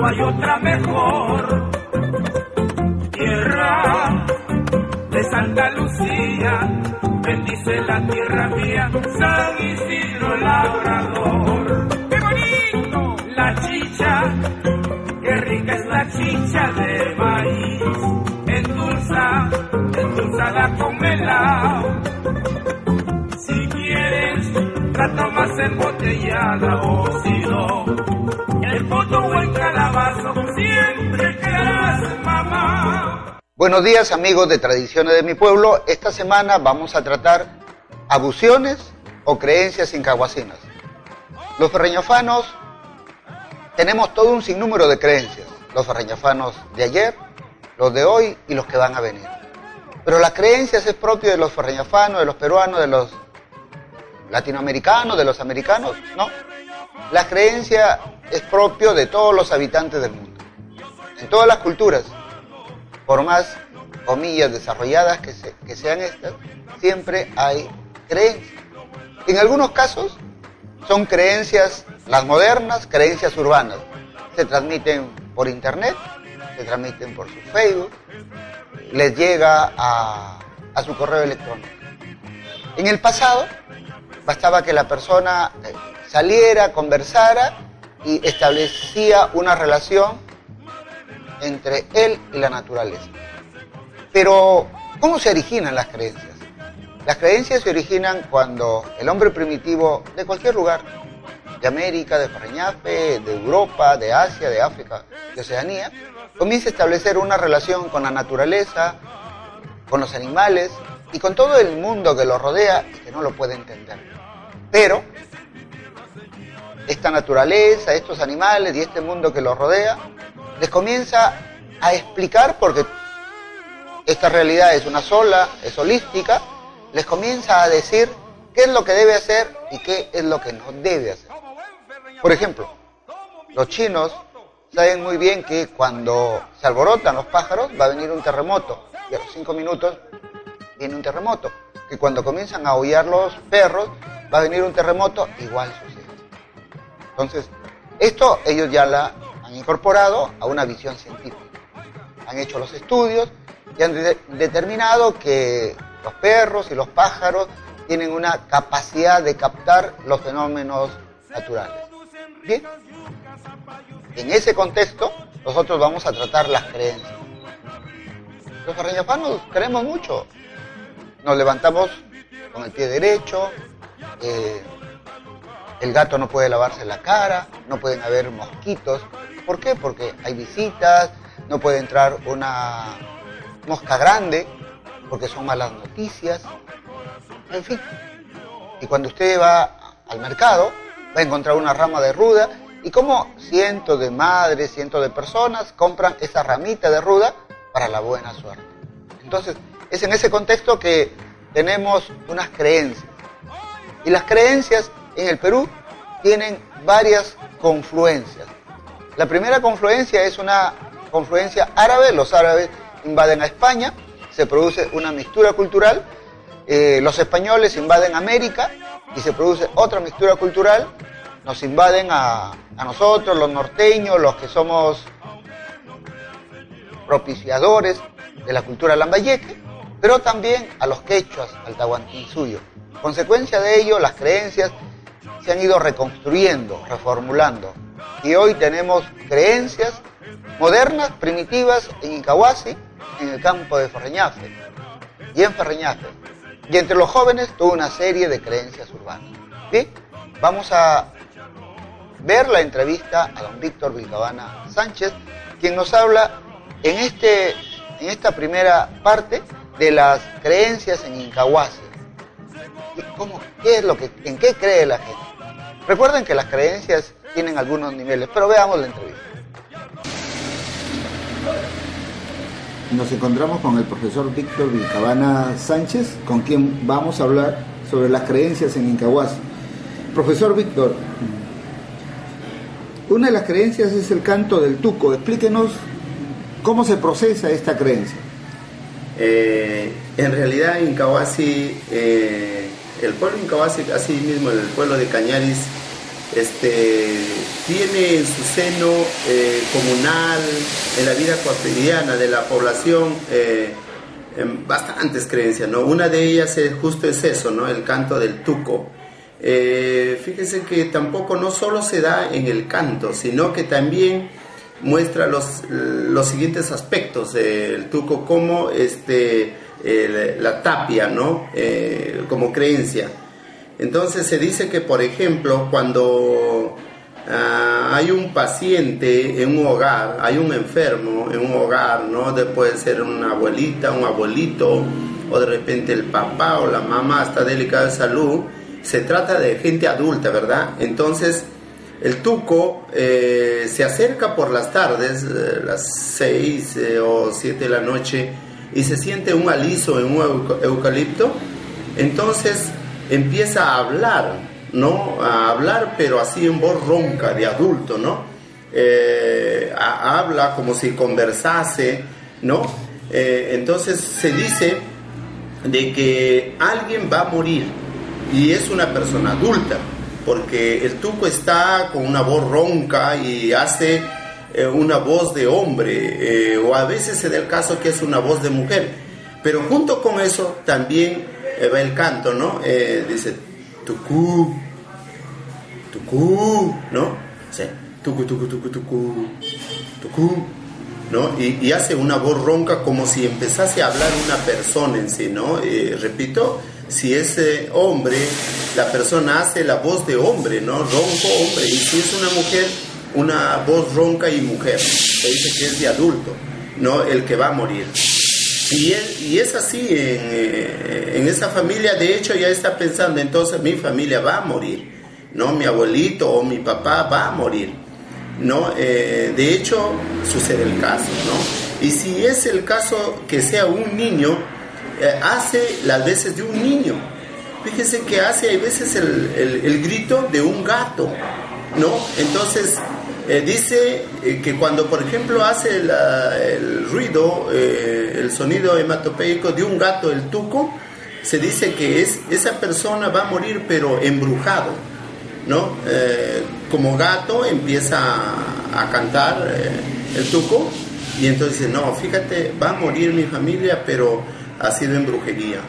hay otra mejor. Tierra de Santa Lucía, bendice la tierra mía, San Isidro Labrador. ¡Qué bonito! La chicha, qué rica es la chicha de maíz, endulzada con melao. Si quieres, la tomas embotellada o si no, en poto o en calabazo, siempre quedarás mamá. Buenos días, amigos de Tradiciones de mi Pueblo. Esta semana vamos a tratar abusiones o creencias incahuasinas. Los ferreñafanos tenemos todo un sinnúmero de creencias. Los ferreñafanos de ayer, los de hoy y los que van a venir. Pero las creencias es propio de los ferreñafanos, de los peruanos, de los latinoamericanos, de los americanos. No. La creencia es propio de todos los habitantes del mundo. En todas las culturas, por más, comillas, desarrolladas que sean estas, siempre hay creencias. En algunos casos son creencias, las modernas, creencias urbanas. Se transmiten por internet, se transmiten por su Facebook, les llega a su correo electrónico. En el pasado, bastaba que la persona saliera, conversara y establecía una relación entre él y la naturaleza. Pero, ¿cómo se originan las creencias? Las creencias se originan cuando el hombre primitivo de cualquier lugar, de América, de Ferreñafe, de Europa, de Asia, de África, de Oceanía, comienza a establecer una relación con la naturaleza, con los animales y con todo el mundo que lo rodea y que no lo puede entender. Pero esta naturaleza, estos animales y este mundo que los rodea, les comienza a explicar, porque esta realidad es una sola, es holística, les comienza a decir qué es lo que debe hacer y qué es lo que no debe hacer. Por ejemplo, los chinos saben muy bien que cuando se alborotan los pájaros va a venir un terremoto, y a los 5 minutos viene un terremoto, que cuando comienzan a aullar los perros va a venir un terremoto, igual sucede. Entonces, esto ellos ya la han incorporado a una visión científica. Han hecho los estudios y han determinado que los perros y los pájaros tienen una capacidad de captar los fenómenos naturales. Bien, en ese contexto nosotros vamos a tratar las creencias. Los ferreñafanos creemos mucho. Nos levantamos con el pie derecho, el gato no puede lavarse la cara, no pueden haber mosquitos. ¿Por qué? Porque hay visitas, no puede entrar una mosca grande, porque son malas noticias, en fin. Y cuando usted va al mercado, va a encontrar una rama de ruda, y como cientos de madres, cientos de personas compran esa ramita de ruda para la buena suerte. Entonces, es en ese contexto que tenemos unas creencias. Y las creencias en el Perú tienen varias confluencias. La primera confluencia es una confluencia árabe. Los árabes invaden a España, se produce una mixtura cultural. Los españoles invaden América y se produce otra mixtura cultural. Nos invaden a nosotros, los norteños, los que somos propiciadores de la cultura lambayeque, pero también a los quechuas, al tahuantinsuyo. Consecuencia de ello, las creencias se han ido reconstruyendo, reformulando, y hoy tenemos creencias modernas, primitivas en Incahuasi, en el campo de Ferreñafe y en Ferreñafe, y entre los jóvenes toda una serie de creencias urbanas. Bien, vamos a ver la entrevista a don Víctor Vilcabana Sánchez, quien nos habla en esta primera parte de las creencias en Incahuasi. ¿En qué cree la gente? Recuerden que las creencias tienen algunos niveles, pero veamos la entrevista. Nos encontramos con el profesor Víctor Vilcabana Sánchez, con quien vamos a hablar sobre las creencias en Incahuasi. Profesor Víctor, una de las creencias es el canto del tuco. Explíquenos cómo se procesa esta creencia. En realidad Incahuasi, el pueblo de Incahuasi, así mismo el pueblo de Cañaris, tiene en su seno comunal, en la vida cotidiana de la población, bastantes creencias, ¿no? Una de ellas justo es eso, ¿no? El canto del tuco. Fíjense que tampoco no solo se da en el canto, sino que también muestra los siguientes aspectos del tuco, como la tapia, ¿no? Como creencia. Entonces se dice que, por ejemplo, cuando hay un paciente en un hogar, hay un enfermo en un hogar, ¿no? Puede ser una abuelita, un abuelito, o de repente el papá o la mamá está delicada de salud. Se trata de gente adulta, ¿verdad? Entonces el tuco se acerca por las tardes, las 6 o 7 de la noche, y se siente un aliso en un eucalipto. Entonces empieza a hablar, ¿no? A hablar, pero así en voz ronca de adulto, ¿no? Habla como si conversase, ¿no? Entonces se dice de que alguien va a morir, y es una persona adulta, porque el tuco está con una voz ronca y hace una voz de hombre, o a veces se da el caso que es una voz de mujer, pero junto con eso también va el canto, ¿no? Dice tucú, tucú, ¿no? Sí, tucu, tucu, tucu, tucu, tucú, ¿no? Y hace una voz ronca como si empezase a hablar una persona en sí, ¿no? Repito, si es hombre, la persona hace la voz de hombre, ¿no? Ronco, hombre. Y si es una mujer, una voz ronca y mujer. Se dice que es de adulto, ¿no? El que va a morir. Y es así en esa familia. De hecho, ya está pensando, entonces mi familia va a morir, ¿no? Mi abuelito o mi papá va a morir, ¿no? De hecho, sucede el caso, ¿no? Y si es el caso que sea un niño, hace las veces de un niño. Fíjese que hace a veces el grito de un gato, ¿no? Entonces dice que cuando, por ejemplo, hace el ruido, el sonido hematopeico de un gato, el tuco, se dice que esa persona va a morir, pero embrujado, ¿no? Como gato empieza a cantar el tuco, y entonces dice, no, fíjate, va a morir mi familia, pero ha sido en brujería,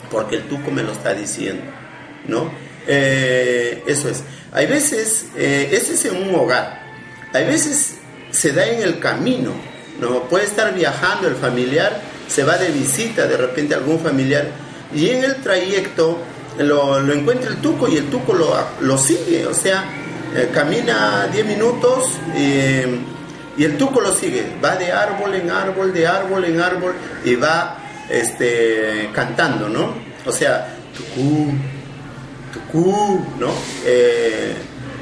porque el tuco me lo está diciendo, ¿no? Eso es. Hay veces, ese es en un hogar, hay veces se da en el camino, ¿no? Puede estar viajando el familiar, se va de visita de repente a algún familiar, y en el trayecto lo encuentra el tuco, y el tuco lo sigue, o sea, camina 10 minutos y el tuco lo sigue, va de árbol en árbol, de árbol en árbol, y va cantando, ¿no? O sea, tucú, tucú, ¿no?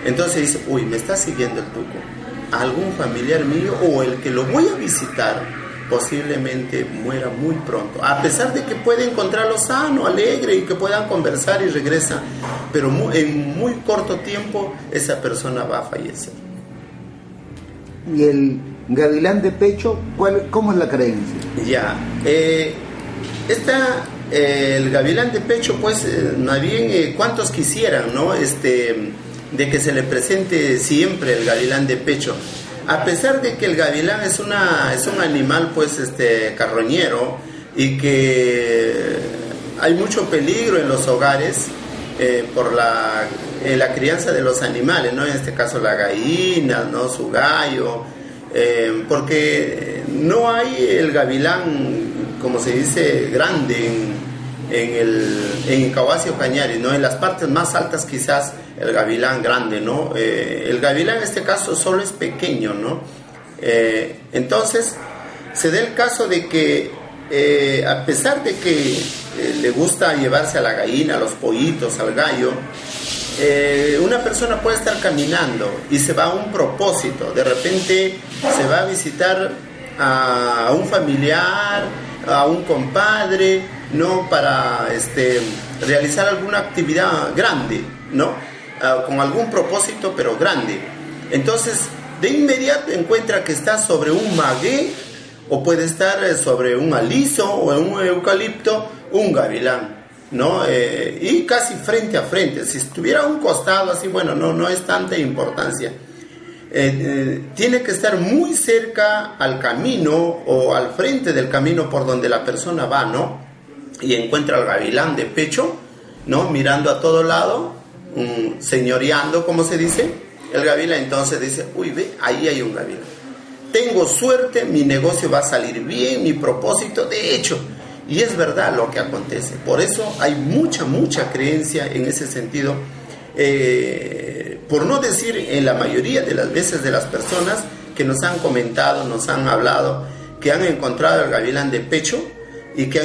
Entonces dice, uy, me está siguiendo el tuco, algún familiar mío, o el que lo voy a visitar posiblemente muera muy pronto, a pesar de que puede encontrarlo sano, alegre, y que puedan conversar y regresa, pero en muy corto tiempo esa persona va a fallecer. ¿Y el gavilán de pecho, cómo es la creencia? Ya, el gavilán de pecho, pues, más bien, ¿cuántos quisieran, no? De que se le presente siempre el gavilán de pecho, a pesar de que el gavilán es un animal, pues, carroñero, y que hay mucho peligro en los hogares por la crianza de los animales, ¿no? En este caso la gallina, ¿no? Su gallo, porque no hay el gavilán, como se dice, grande en Incahuasi o Cañari, ¿no? En las partes más altas quizás el gavilán grande, ¿no? El gavilán en este caso solo es pequeño, ¿no? Entonces se da el caso de que a pesar de que le gusta llevarse a la gallina, a los pollitos, al gallo, una persona puede estar caminando y se va a un propósito, de repente se va a visitar a un familiar, a un compadre, ¿no? Para realizar alguna actividad grande, ¿no? Con algún propósito, pero grande. Entonces, de inmediato encuentra que está sobre un maguey, o puede estar sobre un aliso o en un eucalipto, un gavilán, ¿no? Y casi frente a frente. Si estuviera a un costado así, bueno, no es tanta importancia. Tiene que estar muy cerca al camino o al frente del camino por donde la persona va, ¿no? Y encuentra al gavilán de pecho, ¿no? Mirando a todo lado, señoreando, como se dice, el gavilán. Entonces dice, uy, ve, ahí hay un gavilán. Tengo suerte, mi negocio va a salir bien, mi propósito, de hecho. Y es verdad lo que acontece. Por eso hay mucha creencia en ese sentido. Por no decir en la mayoría de las veces de las personas que nos han comentado, nos han hablado, que han encontrado el gavilán de pecho y que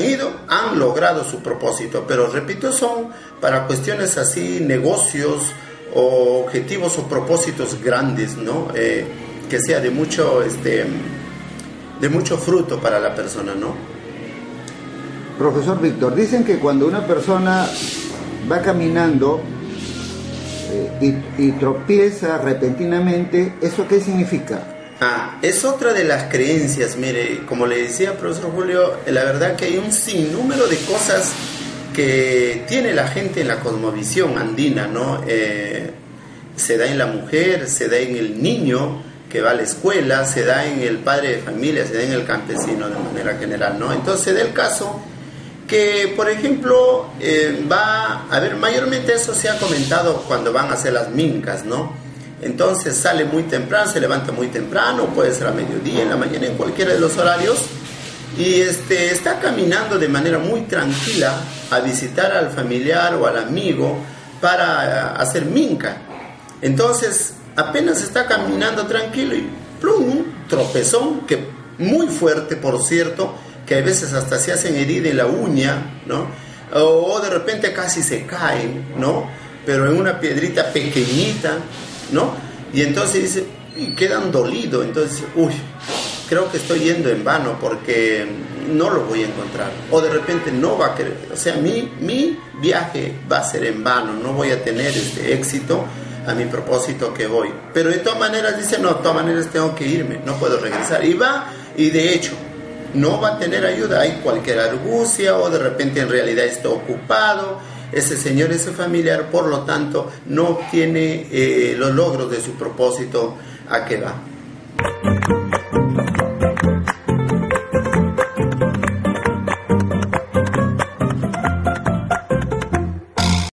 han logrado su propósito. Pero repito, son para cuestiones así, negocios o objetivos o propósitos grandes, ¿no? Que sea de mucho fruto para la persona, ¿no? Profesor Víctor, dicen que cuando una persona va caminando y tropieza repentinamente, ¿eso qué significa? Es otra de las creencias. Mire, como le decía, profesor Julio, la verdad que hay un sinnúmero de cosas que tiene la gente en la cosmovisión andina, ¿no? Se da en la mujer, se da en el niño que va a la escuela, se da en el padre de familia, se da en el campesino de manera general, ¿no? Entonces se da el caso que, por ejemplo, mayormente eso se ha comentado cuando van a hacer las mincas, ¿no? Entonces sale muy temprano, se levanta muy temprano, puede ser a mediodía, en la mañana, en cualquiera de los horarios, y está caminando de manera muy tranquila a visitar al familiar o al amigo para hacer minca. Entonces apenas está caminando tranquilo y plum, un tropezón que muy fuerte, por cierto, que a veces hasta se hacen herida en la uña, ¿no? O de repente casi se caen, ¿no? Pero en una piedrita pequeñita, ¿no? Y entonces dice, y quedan dolidos. Entonces, uy, creo que estoy yendo en vano porque no lo voy a encontrar. O de repente no va a querer, o sea, mi viaje va a ser en vano, no voy a tener éxito a mi propósito que voy. Pero de todas maneras dice, no, de todas maneras tengo que irme, no puedo regresar. Y va, y de hecho, no va a tener ayuda, hay cualquier argucia o de repente en realidad está ocupado, ese señor, ese familiar, por lo tanto no obtiene los logros de su propósito a que va.